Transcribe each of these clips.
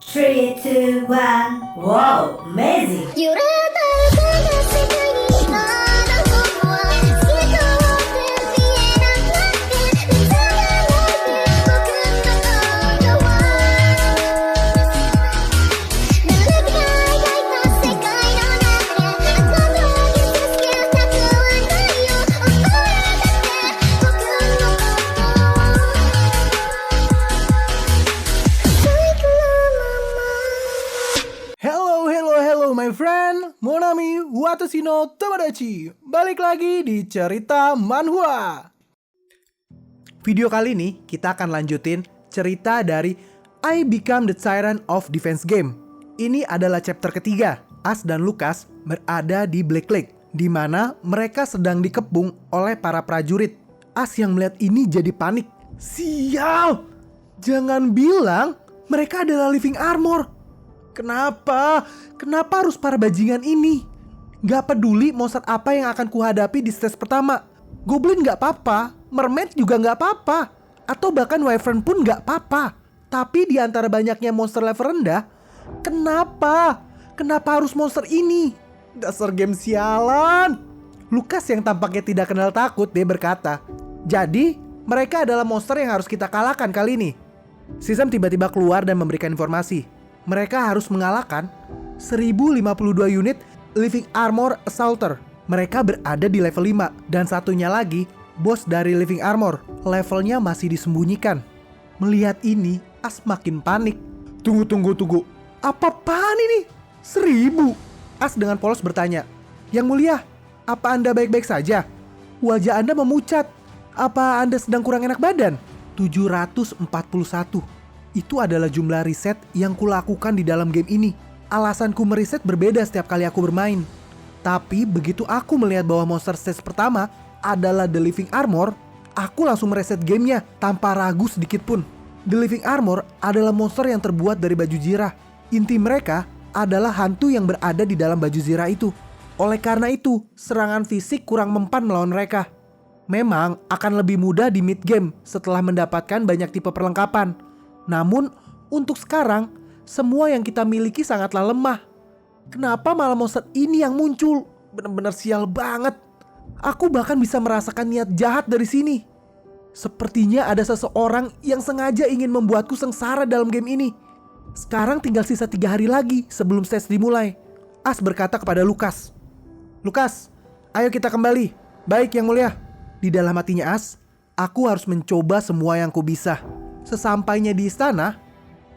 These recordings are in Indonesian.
Three, two, one. Wow, amazing! 揺れた世界にまだ僕は人を見えなくなって見つめないで僕の心は濡れて描いた世界の中であなたを傷つけたくはないよ溺れて僕の心を最後のまま Hello my friend, Monami Watashi no Tomodachi. Balik lagi di cerita manhwa. Video kali ini kita akan lanjutin cerita dari I Become the Tyrant of Defense Game. Ini adalah chapter ketiga. Ash dan Lucas berada di Black Lake, di mana mereka sedang dikepung oleh para prajurit. Ash yang melihat ini jadi panik. Sial! Jangan bilang mereka adalah living armor. Kenapa? Kenapa harus para bajingan ini? Gak peduli monster apa yang akan kuhadapi di stage pertama. Goblin gak apa-apa, mermaid juga gak apa-apa, atau bahkan wyvern pun gak apa-apa. Tapi di antara banyaknya monster level rendah, kenapa? Kenapa harus monster ini? Dasar game sialan. Lucas yang tampaknya tidak kenal takut, dia berkata, jadi mereka adalah monster yang harus kita kalahkan kali ini. Sisam tiba-tiba keluar dan memberikan informasi. Mereka harus mengalahkan 1052 unit Living Armor Assaulter. Mereka berada di level 5. Dan satunya lagi, bos dari Living Armor. Levelnya masih disembunyikan. Melihat ini, Ash makin panik. Tunggu. Apaan ini? 1000? Ash dengan polos bertanya. Yang mulia, apa Anda baik-baik saja? Wajah Anda memucat. Apa Anda sedang kurang enak badan? 741. Itu adalah jumlah riset yang kulakukan di dalam game ini. Alasanku meriset berbeda setiap kali aku bermain. Tapi begitu aku melihat bahwa monster stage pertama adalah The Living Armor, aku langsung mereset gamenya tanpa ragu sedikit pun. The Living Armor adalah monster yang terbuat dari baju zirah. Inti mereka adalah hantu yang berada di dalam baju zirah itu. Oleh karena itu, serangan fisik kurang mempan melawan mereka. Memang akan lebih mudah di mid game setelah mendapatkan banyak tipe perlengkapan. Namun, untuk sekarang, semua yang kita miliki sangatlah lemah. Kenapa malah monster ini yang muncul? Benar-benar sial banget. Aku bahkan bisa merasakan niat jahat dari sini. Sepertinya ada seseorang yang sengaja ingin membuatku sengsara dalam game ini. Sekarang tinggal sisa 3 hari lagi sebelum stage dimulai. Ash berkata kepada Lucas. Lucas, ayo kita kembali. Baik yang mulia. Di dalam hatinya Ash, aku harus mencoba semua yang ku bisa. Sesampainya di istana,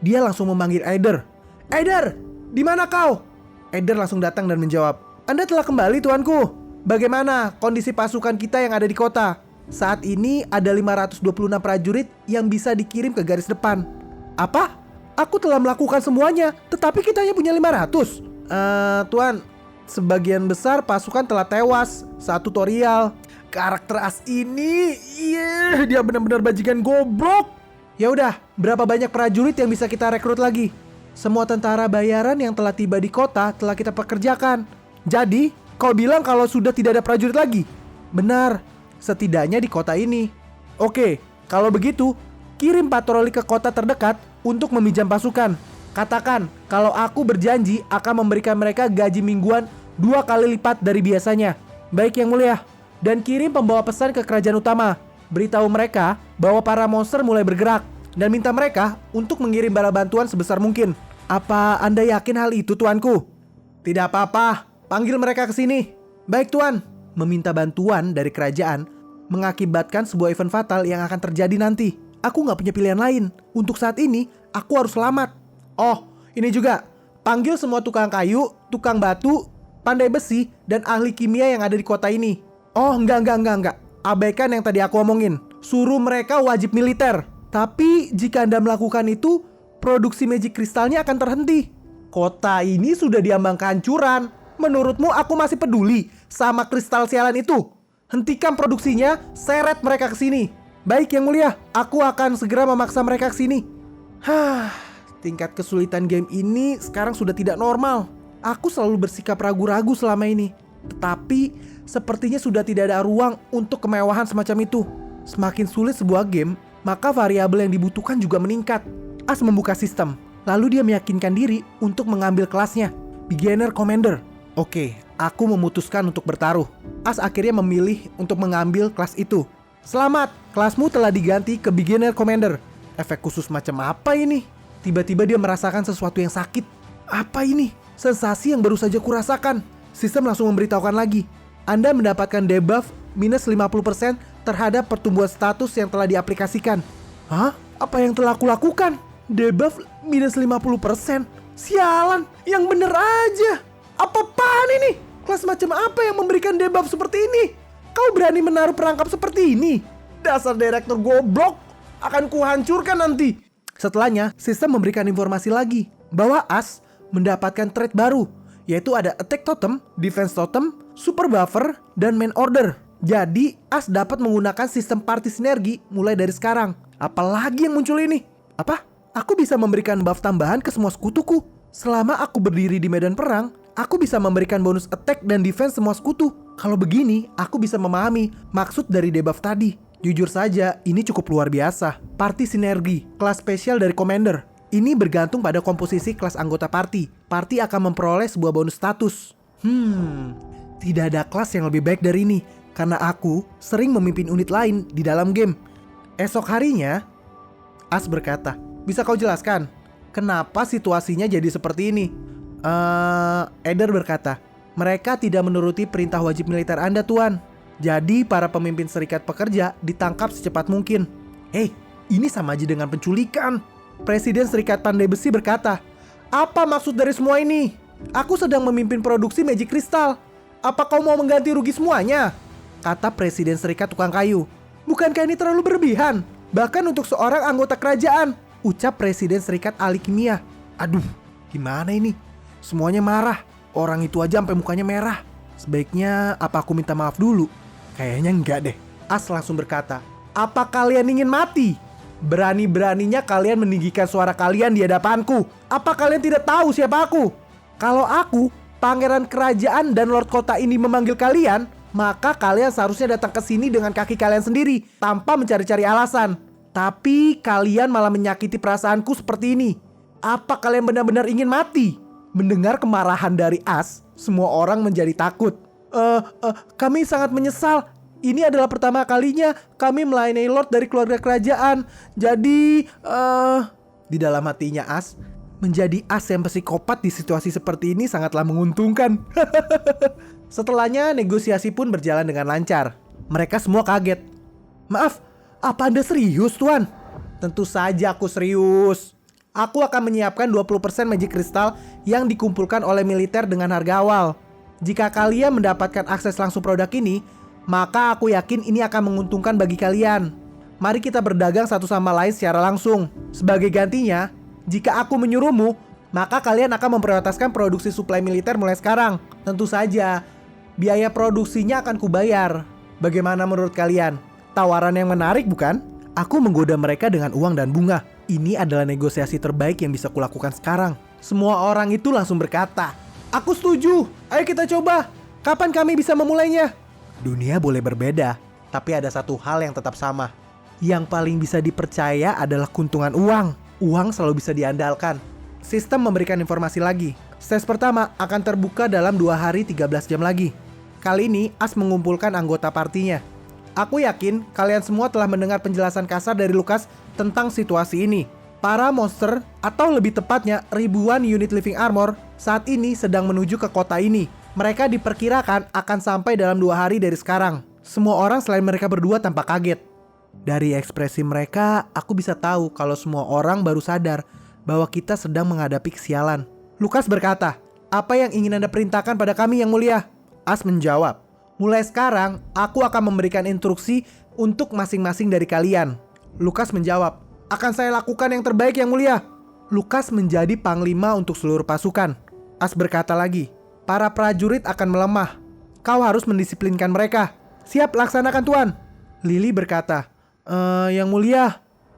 dia langsung memanggil Eider. Eider, di mana kau? Eider langsung datang dan menjawab, Anda telah kembali tuanku. Bagaimana kondisi pasukan kita yang ada di kota? Saat ini ada 526 prajurit yang bisa dikirim ke garis depan. Apa? Aku telah melakukan semuanya, tetapi kita hanya punya 500. Tuan, sebagian besar pasukan telah tewas saat tutorial. Karakter Ash ini, dia benar-benar bajingan goblok. Ya udah, berapa banyak prajurit yang bisa kita rekrut lagi? Semua tentara bayaran yang telah tiba di kota telah kita pekerjakan. Jadi, kau bilang kalau sudah tidak ada prajurit lagi? Benar, setidaknya di kota ini. Oke, kalau begitu, kirim patroli ke kota terdekat untuk meminjam pasukan. Katakan kalau aku berjanji akan memberikan mereka gaji mingguan 2 kali lipat dari biasanya. Baik yang mulia. Dan kirim pembawa pesan ke kerajaan utama. Beritahu mereka bahwa para monster mulai bergerak dan minta mereka untuk mengirim bala bantuan sebesar mungkin. Apa Anda yakin hal itu, tuanku? Tidak apa-apa, panggil mereka ke sini. Baik, tuan. Meminta bantuan dari kerajaan mengakibatkan sebuah event fatal yang akan terjadi nanti. Aku nggak punya pilihan lain. Untuk saat ini, aku harus selamat. Oh, ini juga. Panggil semua tukang kayu, tukang batu, pandai besi, dan ahli kimia yang ada di kota ini. Oh, enggak. Abaikan yang tadi aku omongin. Suruh mereka wajib militer. Tapi jika Anda melakukan itu, produksi magic kristalnya akan terhenti. Kota ini sudah diambang kehancuran. Menurutmu aku masih peduli sama kristal sialan itu? Hentikan produksinya, seret mereka ke sini. Baik yang mulia, aku akan segera memaksa mereka ke sini. Tingkat kesulitan game ini sekarang sudah tidak normal. Aku selalu bersikap ragu-ragu selama ini. Tetapi sepertinya sudah tidak ada ruang untuk kemewahan semacam itu. Semakin sulit sebuah game, maka variabel yang dibutuhkan juga meningkat. Ash membuka sistem. Lalu dia meyakinkan diri untuk mengambil kelasnya, Beginner Commander. Oke, aku memutuskan untuk bertaruh. As akhirnya memilih untuk mengambil kelas itu. Selamat, kelasmu telah diganti ke Beginner Commander. Efek khusus macam apa ini? Tiba-tiba dia merasakan sesuatu yang sakit. Apa ini? Sensasi yang baru saja kurasakan. Sistem langsung memberitahukan lagi. Anda mendapatkan debuff minus 50% terhadap pertumbuhan status yang telah diaplikasikan. Hah? Apa yang telah aku lakukan? Debuff minus 50%? Sialan, yang bener aja. Apa-apaan ini? Kelas macam apa yang memberikan debuff seperti ini? Kau berani menaruh perangkap seperti ini? Dasar direktur goblok, akan kuhancurkan nanti. Setelahnya, sistem memberikan informasi lagi bahwa As mendapatkan trait baru, yaitu ada attack totem, defense totem, super buffer, dan main order. Jadi, As dapat menggunakan sistem party sinergi mulai dari sekarang. Apalagi yang muncul ini? Apa? Aku bisa memberikan buff tambahan ke semua sekutuku. Selama aku berdiri di medan perang, aku bisa memberikan bonus attack dan defense semua sekutu. Kalau begini, aku bisa memahami maksud dari debuff tadi. Jujur saja, ini cukup luar biasa. Party sinergi, kelas spesial dari Commander. Ini bergantung pada komposisi kelas anggota party. Party akan memperoleh sebuah bonus status. Tidak ada kelas yang lebih baik dari ini, karena aku sering memimpin unit lain di dalam game. Esok harinya, As berkata, bisa kau jelaskan kenapa situasinya jadi seperti ini? Eder berkata, mereka tidak menuruti perintah wajib militer Anda, Tuan. Jadi para pemimpin serikat pekerja ditangkap secepat mungkin. Ini sama aja dengan penculikan. Presiden Serikat Pandai Besi berkata, apa maksud dari semua ini? Aku sedang memimpin produksi Magic Crystal. Apa kau mau mengganti rugi semuanya? Kata Presiden Serikat Tukang Kayu. Bukankah ini terlalu berlebihan? Bahkan untuk seorang anggota kerajaan, ucap Presiden Serikat Ahli Kimia. Aduh, gimana ini? Semuanya marah. Orang itu aja sampai mukanya merah. Sebaiknya apa aku minta maaf dulu? Kayaknya enggak deh. As langsung berkata, apa kalian ingin mati? Berani-beraninya kalian meninggikan suara kalian di hadapanku. Apa kalian tidak tahu siapa aku? Kalau aku, pangeran kerajaan dan lord kota ini memanggil kalian, maka kalian seharusnya datang ke sini dengan kaki kalian sendiri, tanpa mencari-cari alasan. Tapi kalian malah menyakiti perasaanku seperti ini. Apa kalian benar-benar ingin mati? Mendengar kemarahan dari As, semua orang menjadi takut. Kami sangat menyesal. Ini adalah pertama kalinya kami melayani Lord dari keluarga kerajaan. Jadi, di dalam hatinya As, menjadi As yang psikopat di situasi seperti ini sangatlah menguntungkan. Setelahnya, negosiasi pun berjalan dengan lancar. Mereka semua kaget. Maaf, apa Anda serius, Tuan? Tentu saja aku serius. Aku akan menyiapkan 20% Magic Crystal yang dikumpulkan oleh militer dengan harga awal. Jika kalian mendapatkan akses langsung produk ini, maka aku yakin ini akan menguntungkan bagi kalian. Mari kita berdagang satu sama lain secara langsung. Sebagai gantinya, jika aku menyuruhmu, maka kalian akan memprioritaskan produksi suplai militer mulai sekarang. Tentu saja, biaya produksinya akan kubayar. Bagaimana menurut kalian? Tawaran yang menarik bukan? Aku menggoda mereka dengan uang dan bunga. Ini adalah negosiasi terbaik yang bisa kulakukan sekarang. Semua orang itu langsung berkata, aku setuju, ayo kita coba. Kapan kami bisa memulainya? Dunia boleh berbeda, tapi ada satu hal yang tetap sama. Yang paling bisa dipercaya adalah keuntungan uang. Uang selalu bisa diandalkan. Sistem memberikan informasi lagi. Stage pertama akan terbuka dalam 2 hari 13 jam lagi. Kali ini As mengumpulkan anggota partinya. Aku yakin kalian semua telah mendengar penjelasan kasar dari Lukas tentang situasi ini. Para monster, atau lebih tepatnya ribuan unit living armor, saat ini sedang menuju ke kota ini. Mereka diperkirakan akan sampai dalam 2 hari dari sekarang. Semua orang selain mereka berdua tampak kaget. Dari ekspresi mereka, aku bisa tahu kalau semua orang baru sadar bahwa kita sedang menghadapi kesialan. Lukas berkata, apa yang ingin Anda perintahkan pada kami yang mulia? As menjawab, mulai sekarang aku akan memberikan instruksi untuk masing-masing dari kalian. Lukas menjawab, akan saya lakukan yang terbaik yang mulia. Lukas menjadi panglima untuk seluruh pasukan. As berkata lagi, para prajurit akan melemah. Kau harus mendisiplinkan mereka. Siap, laksanakan Tuan. Lily berkata, Yang mulia,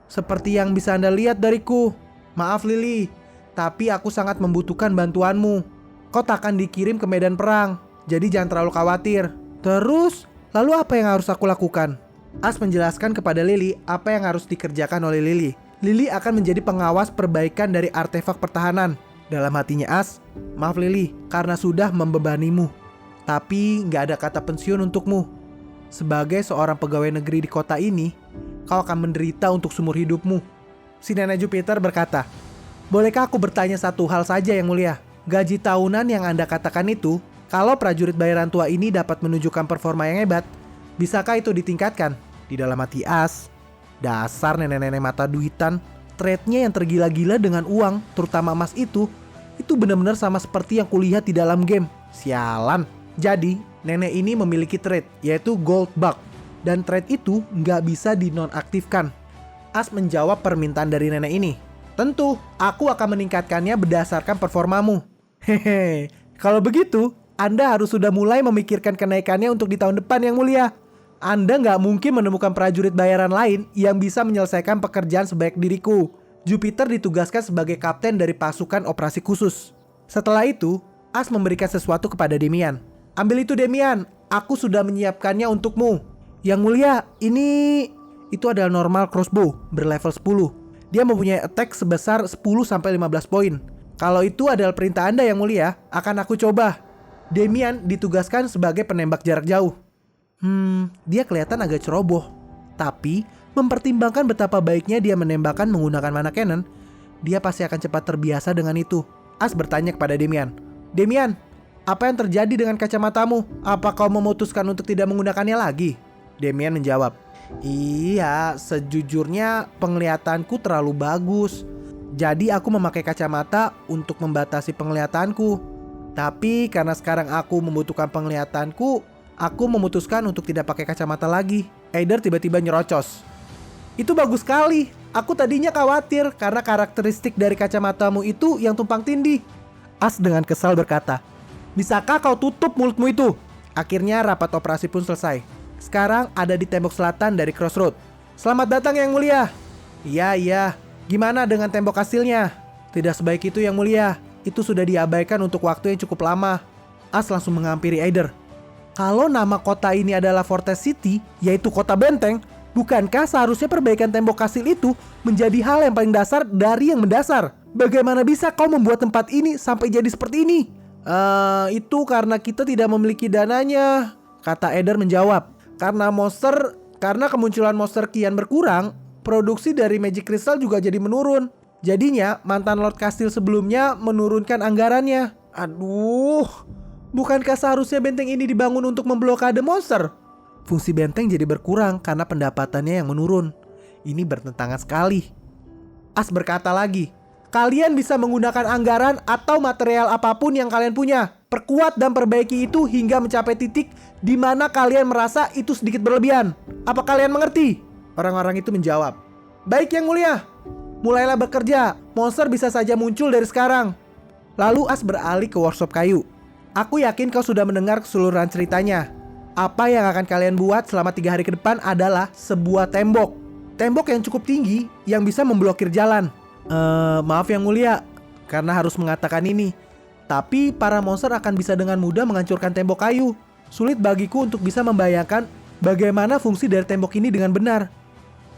seperti yang bisa Anda lihat dariku. Maaf Lily, tapi aku sangat membutuhkan bantuanmu. Kau takkan dikirim ke medan perang, jadi jangan terlalu khawatir. Terus, lalu apa yang harus aku lakukan? As menjelaskan kepada Lily apa yang harus dikerjakan oleh Lily. Lily akan menjadi pengawas perbaikan dari artefak pertahanan. Dalam hatinya As, maaf Lily, karena sudah membebanimu. Tapi nggak ada kata pensiun untukmu. Sebagai seorang pegawai negeri di kota ini, kau akan menderita untuk seumur hidupmu. Si nenek Jupiter berkata, bolehkah aku bertanya satu hal saja yang mulia? Gaji tahunan yang Anda katakan itu, kalau prajurit bayaran tua ini dapat menunjukkan performa yang hebat, bisakah itu ditingkatkan? Di dalam hati As, dasar nenek-nenek mata duitan, trade-nya yang tergila-gila dengan uang, terutama emas itu benar-benar sama seperti yang kulihat di dalam game. Sialan. Jadi, nenek ini memiliki trade, yaitu gold bug. Dan trade itu nggak bisa dinonaktifkan. As menjawab permintaan dari nenek ini. Tentu, aku akan meningkatkannya berdasarkan performamu. Hehe, kalau begitu, Anda harus sudah mulai memikirkan kenaikannya untuk di tahun depan yang mulia. Anda nggak mungkin menemukan prajurit bayaran lain yang bisa menyelesaikan pekerjaan sebaik diriku. Jupiter ditugaskan sebagai kapten dari pasukan operasi khusus. Setelah itu, As memberikan sesuatu kepada Demian. Ambil itu Demian, aku sudah menyiapkannya untukmu. Yang mulia, itu adalah normal crossbow berlevel 10. Dia mempunyai attack sebesar 10-15 poin. Kalau itu adalah perintah Anda yang mulia, akan aku coba. Demian ditugaskan sebagai penembak jarak jauh. Dia kelihatan agak ceroboh. Tapi, mempertimbangkan betapa baiknya dia menembakkan menggunakan mana cannon, dia pasti akan cepat terbiasa dengan itu. As bertanya kepada Demian, Demian, apa yang terjadi dengan kacamatamu? Apa kau memutuskan untuk tidak menggunakannya lagi? Demian menjawab, iya, sejujurnya penglihatanku terlalu bagus. Jadi aku memakai kacamata untuk membatasi penglihatanku. Tapi karena sekarang aku membutuhkan penglihatanku, aku memutuskan untuk tidak pakai kacamata lagi. Eider tiba-tiba nyerocos. Itu bagus sekali. Aku tadinya khawatir karena karakteristik dari kacamatamu itu yang tumpang tindih. As dengan kesal berkata, bisakah kau tutup mulutmu itu? Akhirnya rapat operasi pun selesai. Sekarang ada di tembok selatan dari Crossroad. Selamat datang yang mulia. Iya. Gimana dengan tembok hasilnya? Tidak sebaik itu yang mulia. Itu sudah diabaikan untuk waktu yang cukup lama. As langsung menghampiri Eider. Kalau nama kota ini adalah Fortress City, yaitu kota benteng, bukankah seharusnya perbaikan tembok kastil itu menjadi hal yang paling dasar dari yang mendasar? Bagaimana bisa kau membuat tempat ini sampai jadi seperti ini? Itu karena kita tidak memiliki dananya, kata Eider menjawab. Karena kemunculan monster kian berkurang, produksi dari Magic Crystal juga jadi menurun. Jadinya mantan Lord Kastil sebelumnya menurunkan anggarannya. Aduh, bukankah seharusnya benteng ini dibangun untuk memblokade monster? Fungsi benteng jadi berkurang karena pendapatannya yang menurun. Ini bertentangan sekali. As berkata lagi, kalian bisa menggunakan anggaran atau material apapun yang kalian punya. Perkuat dan perbaiki itu hingga mencapai titik di mana kalian merasa itu sedikit berlebihan. Apa kalian mengerti? Orang-orang itu menjawab, baik yang mulia. Mulailah bekerja. Monster bisa saja muncul dari sekarang. Lalu As beralih ke workshop kayu. Aku yakin kau sudah mendengar keseluruhan ceritanya. Apa yang akan kalian buat selama 3 hari ke depan adalah sebuah tembok. Tembok yang cukup tinggi yang bisa memblokir jalan. Maaf yang mulia, karena harus mengatakan ini. Tapi para monster akan bisa dengan mudah menghancurkan tembok kayu. Sulit bagiku untuk bisa membayangkan bagaimana fungsi dari tembok ini dengan benar.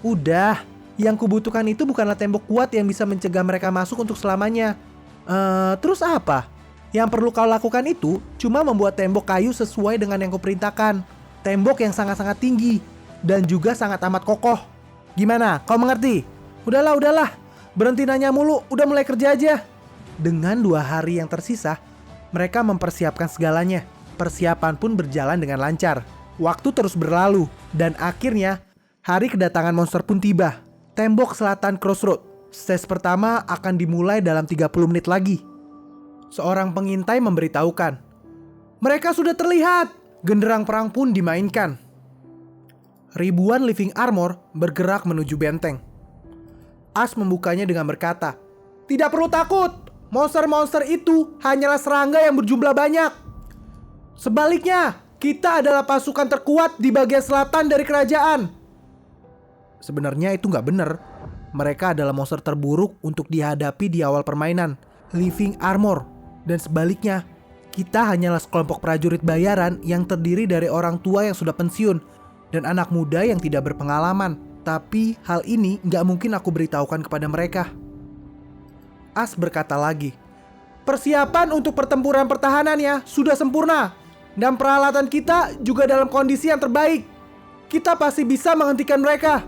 Udah, yang kubutuhkan itu bukanlah tembok kuat yang bisa mencegah mereka masuk untuk selamanya. Terus apa? Yang perlu kau lakukan itu cuma membuat tembok kayu sesuai dengan yang kuperintahkan. Tembok yang sangat-sangat tinggi dan juga sangat amat kokoh. Gimana? Kau mengerti? Udahlah. Berhenti nanya mulu, udah mulai kerja aja. Dengan 2 hari yang tersisa, mereka mempersiapkan segalanya. Persiapan pun berjalan dengan lancar. Waktu terus berlalu dan akhirnya hari kedatangan monster pun tiba. Tembok selatan Crossroad. Stage pertama akan dimulai dalam 30 menit lagi. Seorang pengintai memberitahukan, mereka sudah terlihat. Genderang perang pun dimainkan. Ribuan living armor bergerak menuju benteng. As membukanya dengan berkata, tidak perlu takut. Monster-monster itu hanyalah serangga yang berjumlah banyak. Sebaliknya, kita adalah pasukan terkuat di bagian selatan dari kerajaan. Sebenarnya itu nggak benar. Mereka adalah monster terburuk untuk dihadapi di awal permainan, living armor. Dan sebaliknya, kita hanyalah sekelompok prajurit bayaran yang terdiri dari orang tua yang sudah pensiun dan anak muda yang tidak berpengalaman. Tapi hal ini nggak mungkin aku beritahukan kepada mereka. As berkata lagi, persiapan untuk pertempuran pertahanannya sudah sempurna. Dan peralatan kita juga dalam kondisi yang terbaik. Kita pasti bisa menghentikan mereka.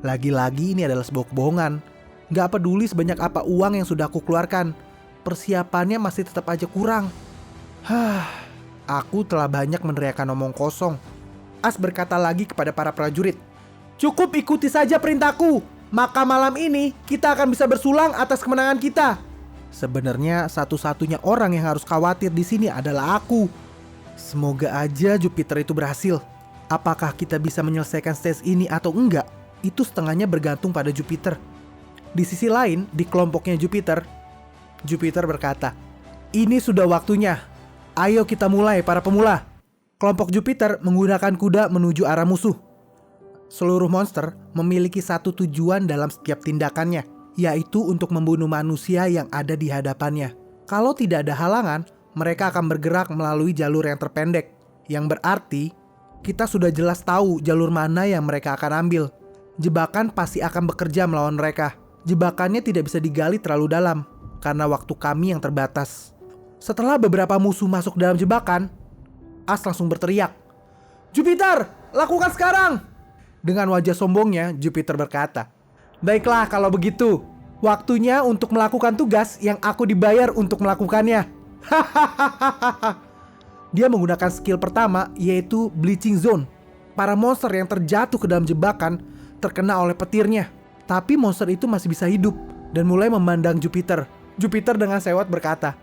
Lagi-lagi ini adalah sebuah kebohongan. Nggak peduli sebanyak apa uang yang sudah aku keluarkan, persiapannya masih tetap aja kurang. Aku telah banyak meneriakkan omong kosong. As berkata lagi kepada para prajurit, cukup ikuti saja perintahku. Maka malam ini kita akan bisa bersulang atas kemenangan kita. Sebenarnya satu-satunya orang yang harus khawatir di sini adalah aku. Semoga aja Jupiter itu berhasil. Apakah kita bisa menyelesaikan stage ini atau enggak? Itu setengahnya bergantung pada Jupiter. Di sisi lain, di kelompoknya Jupiter berkata, ini sudah waktunya. Ayo kita mulai para pemula. Kelompok Jupiter menggunakan kuda menuju arah musuh. Seluruh monster memiliki satu tujuan dalam setiap tindakannya, yaitu untuk membunuh manusia yang ada di hadapannya. Kalau tidak ada halangan, mereka akan bergerak melalui jalur yang terpendek, yang berarti kita sudah jelas tahu jalur mana yang mereka akan ambil. Jebakan pasti akan bekerja melawan mereka. Jebakannya tidak bisa digali terlalu dalam, karena waktu kami yang terbatas. Setelah beberapa musuh masuk dalam jebakan, As langsung berteriak, Jupiter, lakukan sekarang! Dengan wajah sombongnya, Jupiter berkata, baiklah kalau begitu, waktunya untuk melakukan tugas yang aku dibayar untuk melakukannya. Dia menggunakan skill pertama, yaitu Bleaching Zone. Para monster yang terjatuh ke dalam jebakan terkena oleh petirnya, tapi monster itu masih bisa hidup dan mulai memandang Jupiter. Jupiter dengan sewot berkata,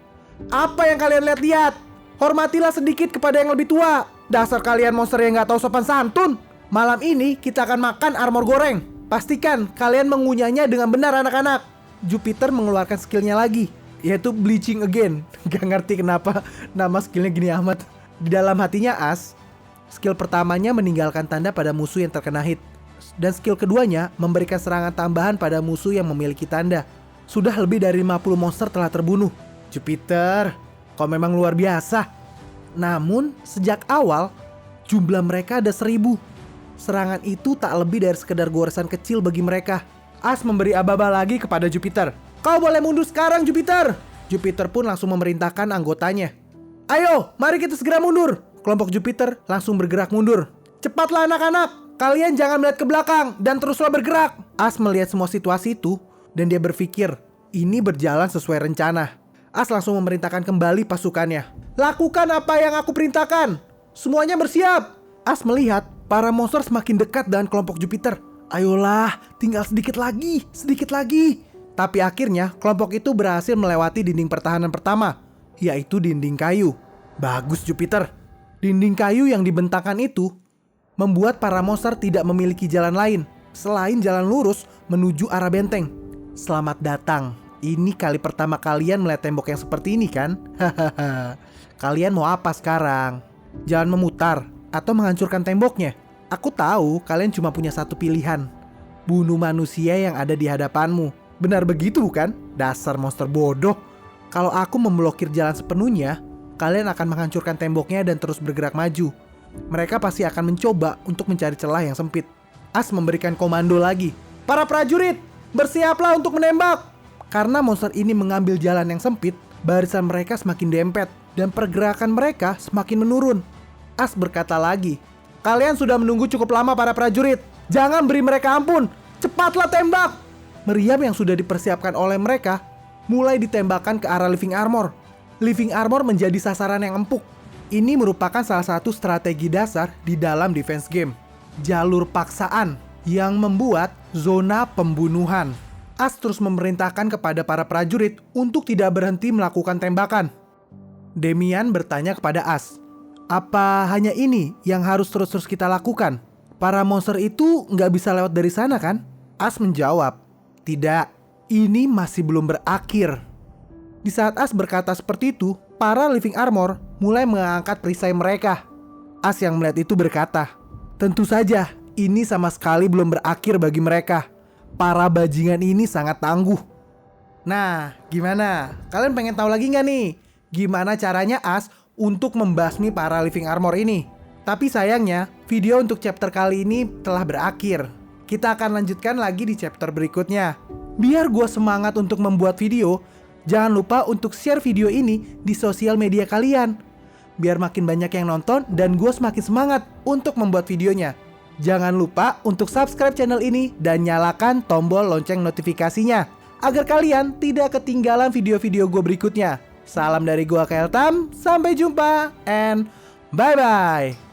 apa yang kalian lihat-lihat? Hormatilah sedikit kepada yang lebih tua. Dasar kalian monster yang gak tahu sopan santun. Malam ini kita akan makan armor goreng. Pastikan kalian mengunyahnya dengan benar anak-anak. Jupiter mengeluarkan skillnya lagi, yaitu Bleaching Again. Gak ngerti kenapa nama skillnya gini amat. Di dalam hatinya As, skill pertamanya meninggalkan tanda pada musuh yang terkena hit, dan skill keduanya memberikan serangan tambahan pada musuh yang memiliki tanda. Sudah lebih dari 50 monster telah terbunuh. Jupiter, kau memang luar biasa. Namun sejak awal jumlah mereka ada 1000. Serangan itu tak lebih dari sekedar goresan kecil bagi mereka. As memberi aba-aba lagi kepada Jupiter. Kau boleh mundur sekarang, Jupiter. Jupiter pun langsung memerintahkan anggotanya. Ayo, mari kita segera mundur. Kelompok Jupiter langsung bergerak mundur. Cepatlah anak-anak, kalian jangan melihat ke belakang dan teruslah bergerak. As melihat semua situasi itu dan dia berpikir, ini berjalan sesuai rencana. As langsung memerintahkan kembali pasukannya. Lakukan apa yang aku perintahkan. Semuanya bersiap. As melihat para monster semakin dekat dengan kelompok Jupiter. Ayolah, tinggal sedikit lagi. Tapi akhirnya kelompok itu berhasil melewati dinding pertahanan pertama, yaitu dinding kayu. Bagus Jupiter. Dinding kayu yang dibentangkan itu membuat para monster tidak memiliki jalan lain selain jalan lurus menuju arah benteng. Selamat datang. Ini kali pertama kalian melihat tembok yang seperti ini kan? Kalian mau apa sekarang? Jalan memutar atau menghancurkan temboknya? Aku tahu kalian cuma punya satu pilihan. Bunuh manusia yang ada di hadapanmu. Benar begitu bukan? Dasar monster bodoh. Kalau aku memblokir jalan sepenuhnya, kalian akan menghancurkan temboknya dan terus bergerak maju. Mereka pasti akan mencoba untuk mencari celah yang sempit. As memberikan komando lagi. Para prajurit, bersiaplah untuk menembak. Karena monster ini mengambil jalan yang sempit, barisan mereka semakin dempet dan pergerakan mereka semakin menurun. As berkata lagi, kalian sudah menunggu cukup lama para prajurit. Jangan beri mereka ampun. Cepatlah tembak. Meriam yang sudah dipersiapkan oleh mereka mulai ditembakkan ke arah Living Armor. Living Armor menjadi sasaran yang empuk. Ini merupakan salah satu strategi dasar di dalam defense game. Jalur paksaan yang membuat zona pembunuhan. As terus memerintahkan kepada para prajurit untuk tidak berhenti melakukan tembakan. Demian bertanya kepada As, apa hanya ini yang harus terus-terus kita lakukan? Para monster itu nggak bisa lewat dari sana kan? As menjawab, tidak, ini masih belum berakhir. Di saat As berkata seperti itu, para Living Armor mulai mengangkat perisai mereka. As yang melihat itu berkata, tentu saja ini sama sekali belum berakhir bagi mereka. Para bajingan ini sangat tangguh. Nah, gimana? Kalian pengen tahu lagi nggak nih? Gimana caranya As untuk membasmi para Living Armor ini? Tapi sayangnya, video untuk chapter kali ini telah berakhir. Kita akan lanjutkan lagi di chapter berikutnya. Biar gue semangat untuk membuat video, jangan lupa untuk share video ini di sosial media kalian. Biar makin banyak yang nonton dan gue semakin semangat untuk membuat videonya. Jangan lupa untuk subscribe channel ini dan nyalakan tombol lonceng notifikasinya agar kalian tidak ketinggalan video-video gue berikutnya. Salam dari gue Keltam, sampai jumpa and bye-bye.